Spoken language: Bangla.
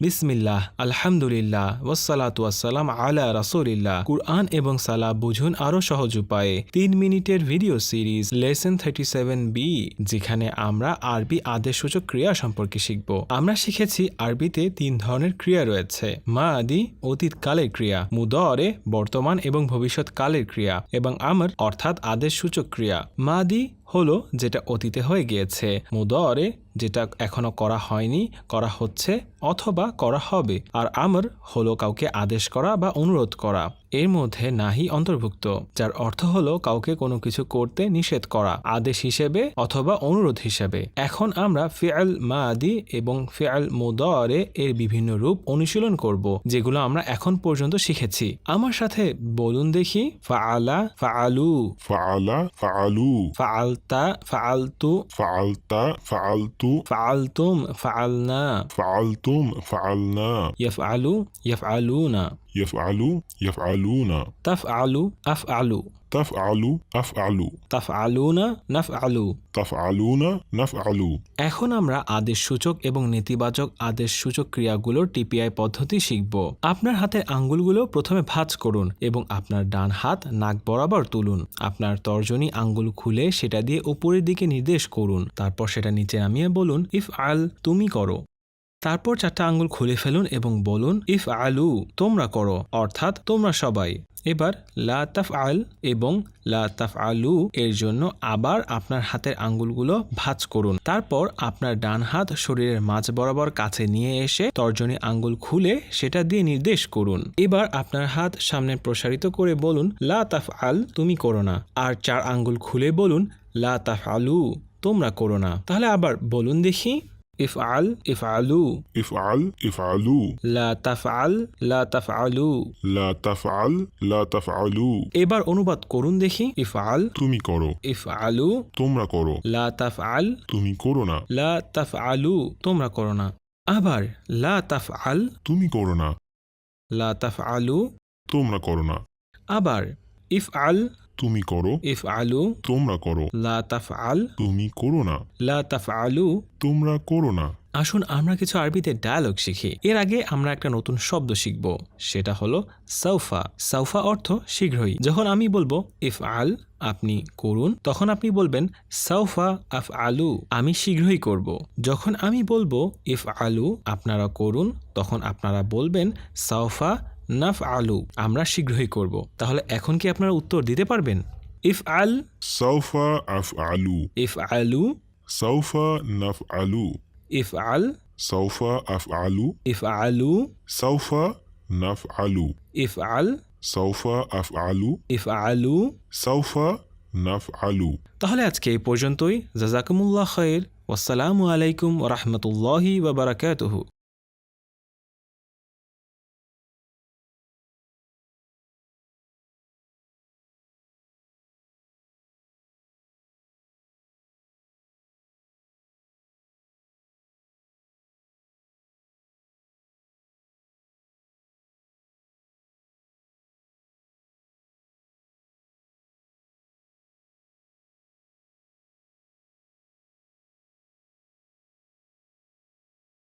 বিসমিল্লাহ, আলহামদুলিল্লাহ, ওয়াসসালাতু ওয়াসসালাম আলা রাসূলিল্লাহ। কুরআন এবং সালাহ বুঝুন আরও সহজ উপায়ে। 3 মিনিটের ভিডিও সিরিজ লেসন 37B, যেখানে আমরা আরবি আদেশসূচক ক্রিয়া সম্পর্কে শিখব। আমরা শিখেছি আরবিতে 3 ধরনের ক্রিয়া রয়েছে: মাদি অতীতকালের ক্রিয়া, মুদরে বর্তমান এবং ভবিষ্যৎকালের ক্রিয়া, এবং আমর অর্থাৎ আদেশসূচক ক্রিয়া। মাদি হলো যেটা অতীতে হয়ে গিয়েছে, মুদরে যেটা এখনো করা হয়নি, করা হচ্ছে অথবা করা হবে, আর আমর হলো কাউকে আদেশ করা বা অনুরোধ করা। এর মধ্যে নাহি অন্তর্ভুক্ত, যার অর্থ হলো কাউকে কোনো কিছু করতে নিষেধ করা, আদেশ হিসেবে অথবা অনুরোধ হিসেবে। এখন আমরা ফিআল মাদি এবং ফিআল মুদরে এর বিভিন্ন রূপ অনুশীলন করব, যেগুলো আমরা এখন পর্যন্ত শিখেছি। আমার সাথে বলুন দেখি: ফাআলা, ফাআলু, ফাআলা, ফাআলু, ফাআলতা, ফাআলতু, ফাআলতা, ফাআলতু, ফাআলতুম, ফাআলনা, ফাআলতুম, ফাআলনা, ইয়াফআলু, ইয়াফআলুনা, ইয়াফআলু, ইয়াফআলুনা, তাফআলু, আফআলু, তাফআলু, আফআলু, তাফআলুনা, নাফআলু। তাফআলুনা, নাফআলু। এখন আমরা আদেশসূচক এবং নেতিবাচক আদেশসূচক ক্রিয়াগুলোর টিপিআই পদ্ধতি শিখব। আপনার হাতের আঙ্গুলগুলো প্রথমে ভাঁজ করুন এবং আপনার ডান হাত নাক বরাবর তুলুন। আপনার তর্জনী আঙ্গুল খুলে সেটা দিয়ে উপরের দিকে নির্দেশ করুন। তারপর সেটা নিচে নামিয়ে বলুন ইফআল, তুমি করো। তারপর 4টা আঙ্গুল খুলে ফেলুন এবং বলুন ইফআলু, তোমরা করো, অর্থাৎ তোমরা সবাই। এবার লা তাফআল এবং লা তাফআলু এর জন্য আবার আপনার হাতের আঙ্গুলগুলো ভাঁজ করুন। তারপর আপনার ডান হাত শরীরের মাঝ বরাবর কাছে নিয়ে এসে তর্জনী আঙ্গুল খুলে সেটা দিয়ে নির্দেশ করুন। এবার আপনার হাত সামনে প্রসারিত করে বলুন লা তাফআল, তুমি করো না। আর 4 আঙ্গুল খুলে বলুন লা তাফআলু, তোমরা করো না। তাহলে আবার বলুন দেখি: ইফআল, ইফআলু, ইফআল, ইফআলু, লা তাফআল, লা তাফআলু। লা তাফআল, লা তাফআলু। এবার অনুবাদ করুন দেখি: ইফআল, তুমি করো, ইফআলু, তোমরা করো, লা তাফআল, তুমি করো না, লা তাফআলু, তোমরা করো না। আবার লা তাফআল, তুমি করো না, লা তাফআলু। তোমরা করো না। আবার ইফআল, তুমি করো, ইফআলু, তোমরা করো, লা তাফআল, তুমি করো না, লা তাফআলু। তোমরা করো না। আসুন আমরা কিছু আরবিতে ডায়ালগ শিখি। এর আগে আমরা একটা নতুন শব্দ শিখব, সেটা হলো সাউফা। সাউফা অর্থ শীঘ্রই। যখন আমি বলবো ইফআল, আপনি করুন, তখন আপনি বলবেন সাউফা আফআলু, আমি শীঘ্রই করব। যখন আমি বলবো ইফআলু, আপনারা করুন, তখন আপনারা বলবেন সাউফা নাফআলু, আমরা শীঘ্রই করব। তাহলে এখন কি আপনারা উত্তর দিতে পারবেন? ইফআল, সাউফা আফআলু, ইফআলু, সাউফা নাফআলু, ইফআল, সাউফা আফআলু, ইফআলু, সাউফা নাফআলু, ইফআল, সাউফা আফআলু, ইফআলু। সাউফা নাফআলু। তাহলে আজকে এই পর্যন্তই। জাযাকুমুল্লাহ খাইর। ওয়াসসালামু আলাইকুম ওয়া রাহমাতুল্লাহি ওয়া বারাকাতুহু।